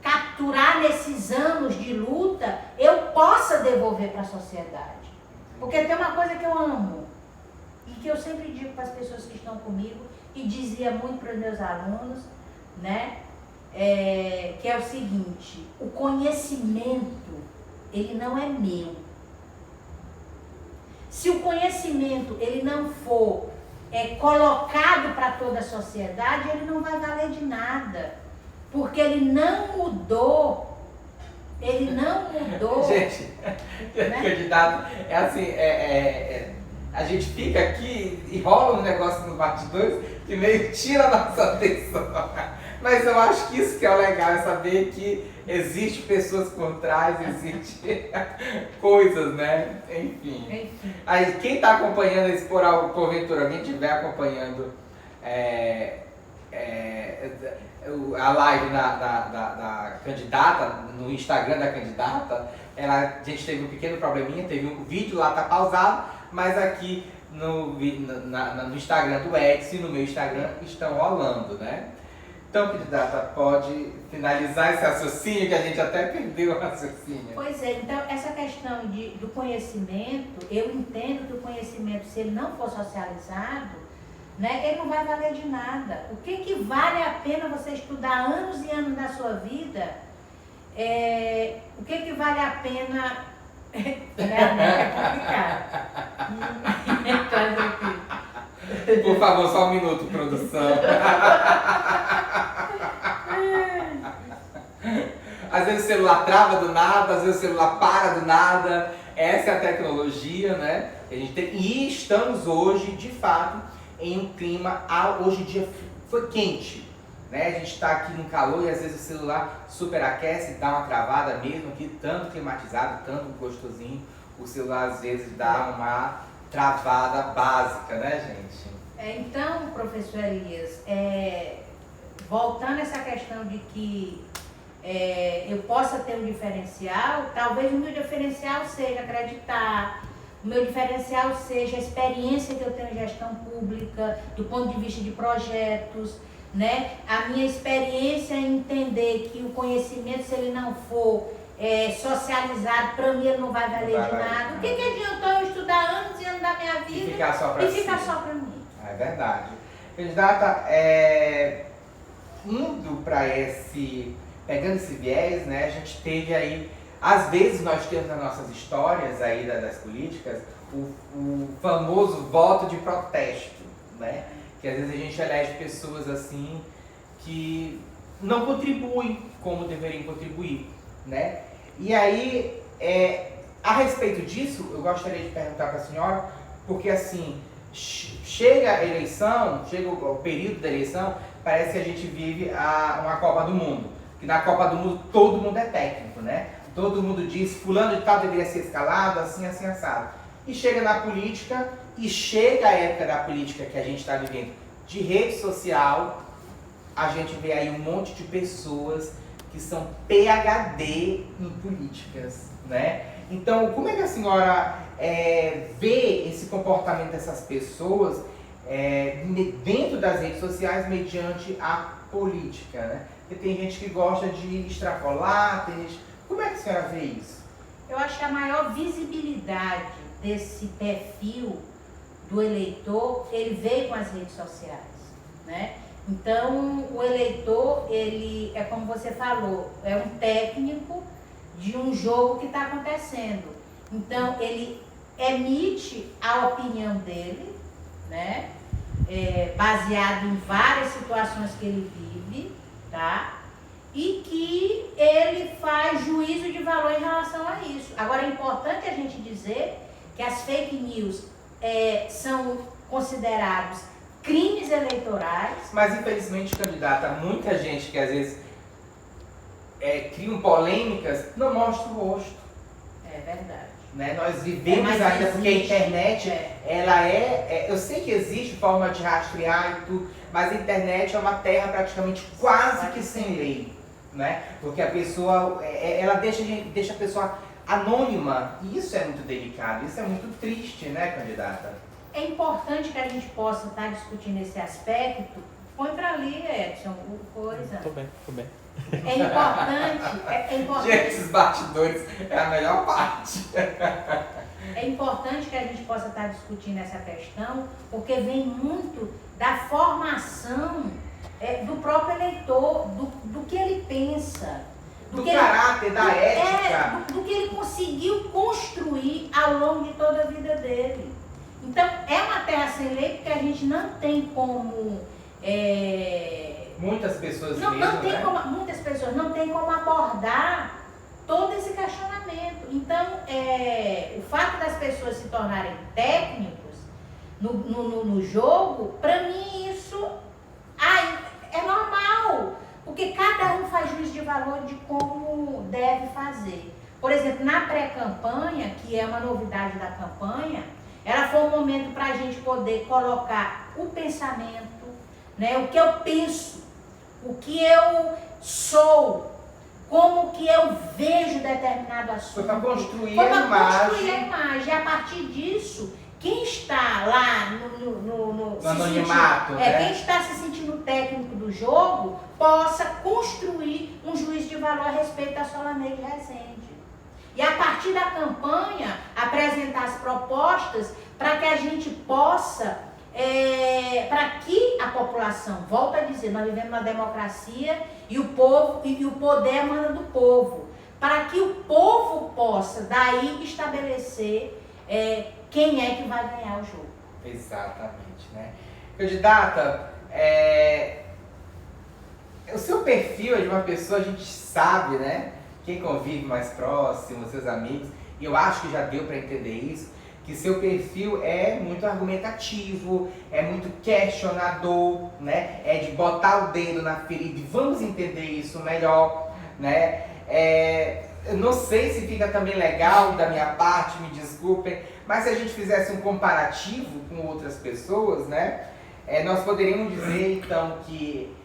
capturar nesses anos de luta, eu possa devolver para a sociedade. Porque tem uma coisa que eu amo e que eu sempre digo para as pessoas que estão comigo e dizia muito para os meus alunos, né? Que é o seguinte: o conhecimento, ele não é meu. Se o conhecimento ele não for colocado para toda a sociedade, ele não vai valer de nada. Porque ele não mudou. Ele não mudou. Gente, né? Candidato, a gente fica aqui e rola um negócio nos bastidores que meio tira a nossa atenção. Mas eu acho que isso que é o legal, é saber que existe pessoas por trás, existe coisas, né? Enfim. Aí, quem está acompanhando esse porventura, alguém estiver acompanhando a live da candidata, no Instagram da candidata, a gente teve um pequeno probleminha, teve um vídeo lá, tá pausado, mas aqui no Instagram do Edson e no meu Instagram estão rolando, né? Então, candidata, pode finalizar esse raciocínio, que a gente até perdeu o raciocínio. Pois é, então essa questão do conhecimento, eu entendo que o conhecimento, se ele não for socializado, né, ele não vai valer de nada. O que vale a pena você estudar anos e anos da sua vida? O que vale a pena... Por favor, só um minuto, produção. Às vezes o celular trava do nada, às vezes o celular para do nada. Essa é a tecnologia, né? A gente tem, e estamos hoje, de fato, em um clima, hoje em dia foi quente, né? A gente está aqui no calor e às vezes o celular superaquece, dá uma travada mesmo aqui, tanto climatizado, tanto gostosinho, o celular às vezes dá uma travada básica, né, gente? Então, professor Elias, voltando a essa questão de que eu possa ter um diferencial, talvez o meu diferencial seja acreditar, o meu diferencial seja a experiência que eu tenho em gestão pública, do ponto de vista de projetos, né? A minha experiência em entender que o conhecimento, se ele não for socializado, para mim ele não vai valer de nada. O que adiantou eu estudar anos e anos da minha vida e ficar só para mim? É verdade. Candidata, indo para pegando esse viés, né, a gente teve aí, às vezes nós temos nas nossas histórias aí das políticas, o famoso voto de protesto, né, que às vezes a gente elege pessoas assim que não contribuem como deveriam contribuir, né, e aí, a respeito disso, eu gostaria de perguntar para a senhora, porque assim, chega a eleição, chega o período da eleição, parece que a gente vive uma Copa do Mundo. Que na Copa do Mundo todo mundo é técnico, né? Todo mundo diz, fulano de tal deveria ser escalado, assim, assim, assado. E chega na política, e chega a época da política que a gente está vivendo de rede social, a gente vê aí um monte de pessoas que são PhD em políticas, né? Então, como é que a senhora vê esse comportamento dessas pessoas dentro das redes sociais mediante a política, né? Porque tem gente que gosta de extrapolar, tem gente... Como é que a senhora vê isso? Eu acho que a maior visibilidade desse perfil do eleitor, ele veio com as redes sociais, né? Então, o eleitor, ele é como você falou, é um técnico de um jogo que está acontecendo. Então, ele emite a opinião dele, né? Baseado em várias situações que ele vive, tá? E que ele faz juízo de valor em relação a isso. Agora, é importante a gente dizer que as fake news são considerados crimes eleitorais. Mas, infelizmente, candidata, muita gente que às vezes criam polêmicas, não mostra o rosto. É verdade. Né? Nós vivemos ainda, porque a internet, ela eu sei que existe forma de rastrear e tudo, mas a internet é uma terra praticamente quase que sem lei, né? Porque a pessoa, ela deixa a pessoa anônima, e isso é muito delicado, isso é muito triste, né, candidata? É importante que a gente possa estar discutindo esse aspecto. Põe para ali, Edson, coisa. Tô bem. É importante. Gente, esses bastidores é a melhor parte. É importante que a gente possa estar discutindo essa questão, porque vem muito da formação do próprio eleitor, do que ele pensa. Do caráter, da ética. Do que ele conseguiu construir ao longo de toda a vida dele. Então, é uma terra sem lei, porque a gente não tem como... Muitas pessoas muitas pessoas não têm como abordar todo esse questionamento. Então, o fato das pessoas se tornarem técnicos no jogo, para mim isso é normal, porque cada um faz juízo de valor de como deve fazer. Por exemplo, na pré-campanha, que é uma novidade da campanha, ela foi um momento para a gente poder colocar o pensamento, né, o que eu penso, o que eu sou, como que eu vejo determinado assunto. Foi para construir a imagem. E a partir disso, quem está lá no anonimato, né? quem está se sentindo técnico do jogo, possa construir um juízo de valor a respeito da Solange Rezende. E a partir da campanha, apresentar as propostas para que a gente possa, para que a população, volta a dizer, nós vivemos uma democracia e o povo e o poder emana do povo, para que o povo possa daí estabelecer quem é que vai ganhar o jogo. Exatamente, né? Candidata, o seu perfil é de uma pessoa, a gente sabe, né? Quem convive mais próximo, seus amigos, e eu acho que já deu para entender isso, que seu perfil é muito argumentativo, é muito questionador, né? É de botar o dedo na ferida e vamos entender isso melhor, né? Eu não sei se fica também legal da minha parte, me desculpem, mas se a gente fizesse um comparativo com outras pessoas, né? Nós poderíamos dizer então que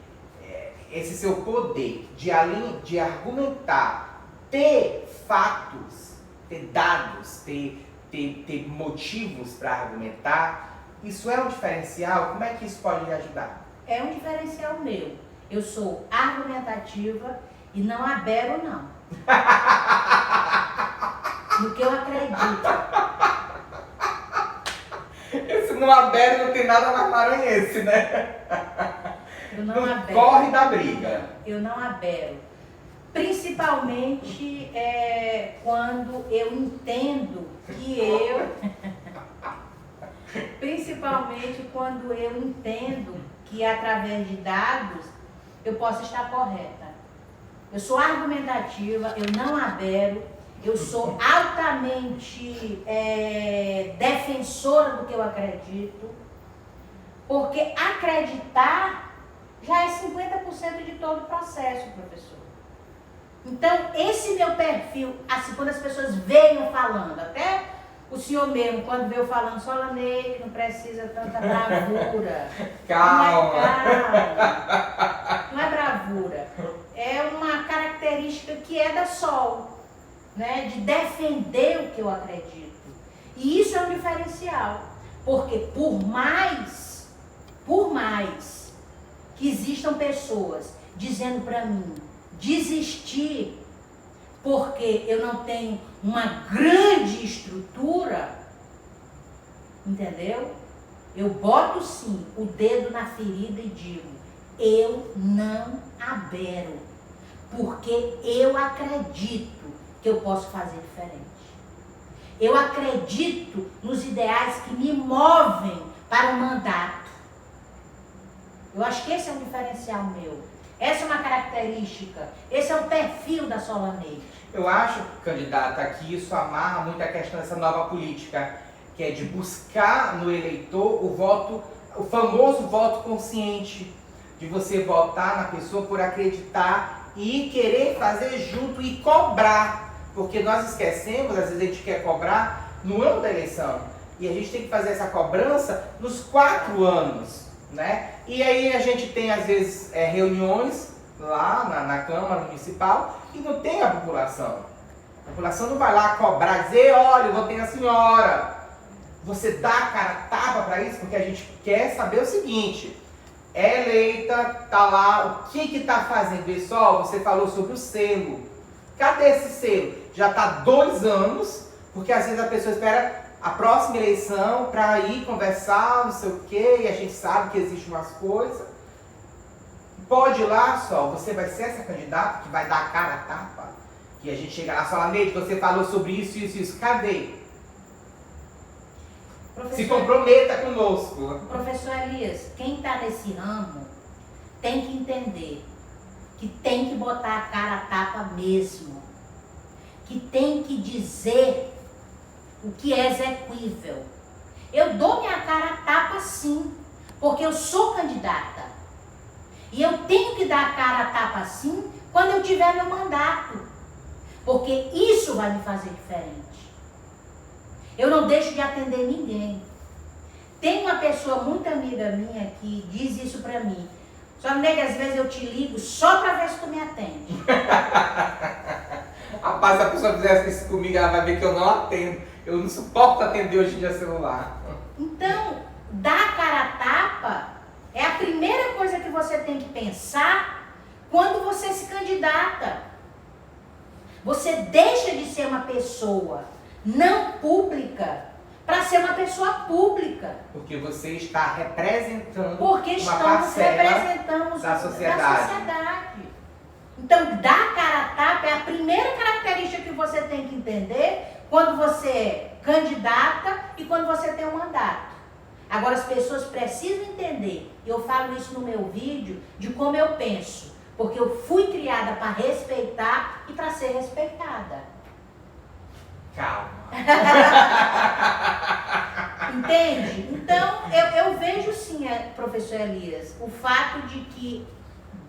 esse seu poder de além de argumentar, ter fatos, ter dados, ter motivos para argumentar, isso é um diferencial? Como é que isso pode lhe ajudar? É um diferencial meu. Eu sou argumentativa e não abero, não. No que eu acredito. Esse não abere, não tem nada mais maranhense, né? Eu não abero. Corre da briga. Eu não abero. Principalmente quando eu entendo que Principalmente quando eu entendo que através de dados eu posso estar correta. Eu sou argumentativa, eu não abero, eu sou altamente defensora do que eu acredito, porque acreditar já é 50% de todo o processo, professor. Então, esse meu perfil, assim, quando as pessoas veem eu falando, até o senhor mesmo, quando veio falando, Solanei, não precisa tanta bravura. Calma. Não é bravura. É uma característica que é da Sol, né? De defender o que eu acredito. E isso é um diferencial. Porque por mais que existam pessoas dizendo para mim desistir porque eu não tenho uma grande estrutura, entendeu? Eu boto sim o dedo na ferida e digo, eu não abero, porque eu acredito que eu posso fazer diferente. Eu acredito nos ideais que me movem para o mandato. Eu acho que esse é um diferencial meu. Essa é uma característica, esse é o perfil da Solanei. Eu acho, candidata, que isso amarra muito a questão dessa nova política, que é de buscar no eleitor o voto, o famoso voto consciente, de você votar na pessoa por acreditar e querer fazer junto e cobrar, porque nós esquecemos, às vezes a gente quer cobrar no ano da eleição, e a gente tem que fazer essa cobrança nos 4 anos, né? E aí a gente tem, às vezes, reuniões lá na Câmara Municipal e não tem a população. A população não vai lá cobrar, dizer, olha, eu votei na senhora. Você dá a cara a tapa para isso, porque a gente quer saber o seguinte, é eleita, tá lá, o que está fazendo? Pessoal, você falou sobre o selo. Cadê esse selo? Já está 2 anos, porque às vezes a pessoa espera a próxima eleição para ir conversar, não sei o quê, e a gente sabe que existem umas coisas. Pode ir lá, só, você vai ser essa candidata que vai dar a cara a tapa, que a gente chega lá e fala, Neide, você falou sobre isso, isso, isso, cadê? Se comprometa conosco. Professor Elias, quem está nesse ramo tem que entender que tem que botar a cara a tapa mesmo, que tem que dizer o que é exequível. Eu dou minha cara a tapa sim, porque eu sou candidata. E eu tenho que dar a cara a tapa sim quando eu tiver meu mandato, porque isso vai me fazer diferente. Eu não deixo de atender ninguém. Tem uma pessoa muito amiga minha que diz isso pra mim. Só nega, às vezes eu te ligo só pra ver se tu me atende. Rapaz, se a pessoa fizesse isso comigo, ela vai ver que eu não atendo. Eu não suporto atender hoje em dia celular. Então, dar a cara a tapa é a primeira coisa que você tem que pensar quando você se candidata. Você deixa de ser uma pessoa não pública para ser uma pessoa pública. Porque você está representando Porque uma estamos parcela representando da sociedade. Então, dar a cara a tapa é a primeira característica que você tem que entender quando você é candidata e quando você tem um mandato. Agora, as pessoas precisam entender, e eu falo isso no meu vídeo, de como eu penso. Porque eu fui criada para respeitar e para ser respeitada. Calma. Entende? Então, eu vejo sim, professor Elias, o fato de que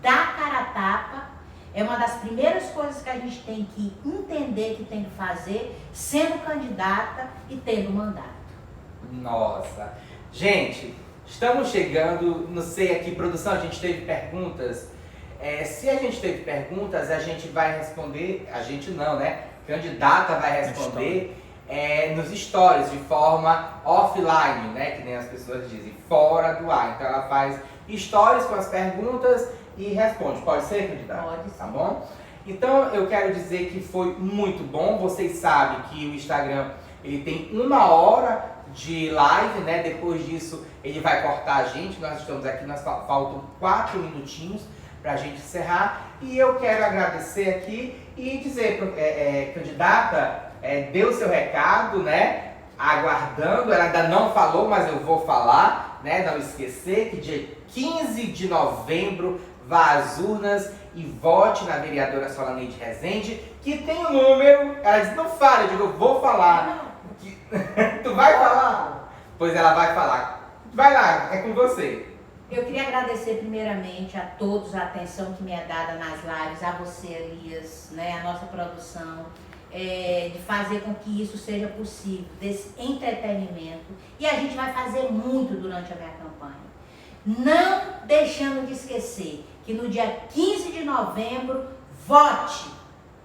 dar cara a tapa é uma das primeiras coisas que a gente tem que entender que tem que fazer, sendo candidata e tendo mandato. Nossa. Gente, estamos chegando, não sei aqui, produção, a gente teve perguntas. Se a gente teve perguntas, a gente vai responder, a gente não, né? Candidata vai responder nos stories, de forma offline, né? Que nem as pessoas dizem, fora do ar. Então ela faz stories com as perguntas e responde. Pode ser, candidata? Pode ser. Tá bom? Então eu quero dizer que foi muito bom. Vocês sabem que o Instagram, Ele tem 1 hora de live, né? Depois disso ele vai cortar a gente. Nós estamos aqui, faltam 4 minutinhos para a gente encerrar. E eu quero agradecer aqui e dizer, candidata, deu seu recado, né? Aguardando, ela ainda não falou, mas eu vou falar, né? Não esquecer que dia 15 de novembro vá às urnas e vote na vereadora Solaneide Rezende, que tem um número. Ela disse, não fala, eu digo, eu vou falar. Tu vai falar? Pois ela vai falar. Vai lá, é com você. Eu queria agradecer primeiramente a todos a atenção que me é dada nas lives, a você, Elias, né, a nossa produção, de fazer com que isso seja possível, desse entretenimento. E a gente vai fazer muito durante a minha campanha. Não deixando de esquecer que no dia 15 de novembro, vote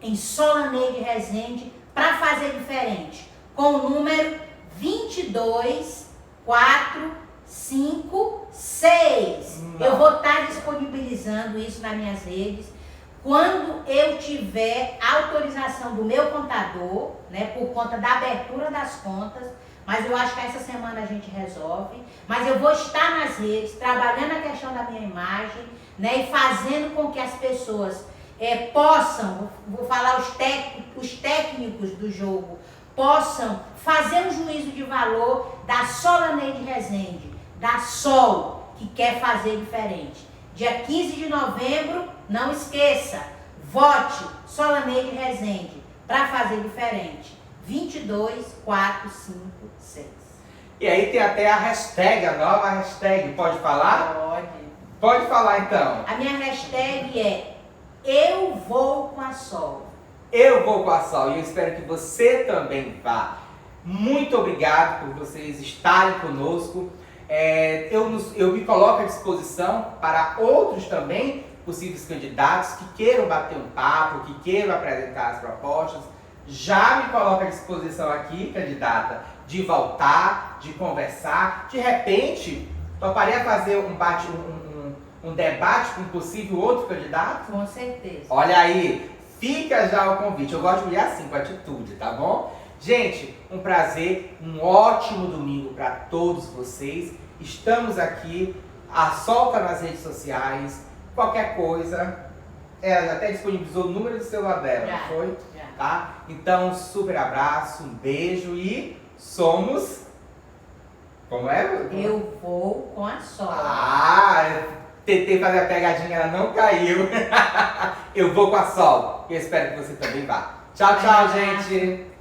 em Solaneide Rezende para fazer diferente, com o número 22456. Eu vou estar disponibilizando isso nas minhas redes quando eu tiver autorização do meu contador, né, por conta da abertura das contas, mas eu acho que essa semana a gente resolve. Mas eu vou estar nas redes, trabalhando a questão da minha imagem, né, e fazendo com que as pessoas possam, vou falar os técnicos do jogo, possam fazer um juízo de valor da Solaneide Rezende, da Sol, que quer fazer diferente. Dia 15 de novembro, não esqueça, vote Solaneide Rezende para fazer diferente. 22456. E aí tem até a hashtag, a nova hashtag, pode falar? Pode. Pode falar então. A minha hashtag é Eu Vou com a Sol. Eu vou com a Sol e eu espero que você também vá. Muito obrigado por vocês estarem conosco. Eu me coloco à disposição para outros também possíveis candidatos que queiram bater um papo, que queiram apresentar as propostas. Já me coloco à disposição aqui, candidata, de voltar, de conversar. De repente, toparia fazer um debate com um possível outro candidato? Com certeza. Olha aí, fica já o convite. Eu gosto de mulher assim, com atitude, tá bom? Gente, um prazer, um ótimo domingo para todos vocês. Estamos aqui, a Sol tá nas redes sociais, qualquer coisa. Ela até disponibilizou o número do celular dela, não foi? Já. Tá? Então, super abraço, um beijo e somos... Como é? Eu vou com a Sol. Tentei fazer a pegadinha, ela não caiu. Eu vou com a Sol. Eu espero que você também vá. Tchau, tchau, gente.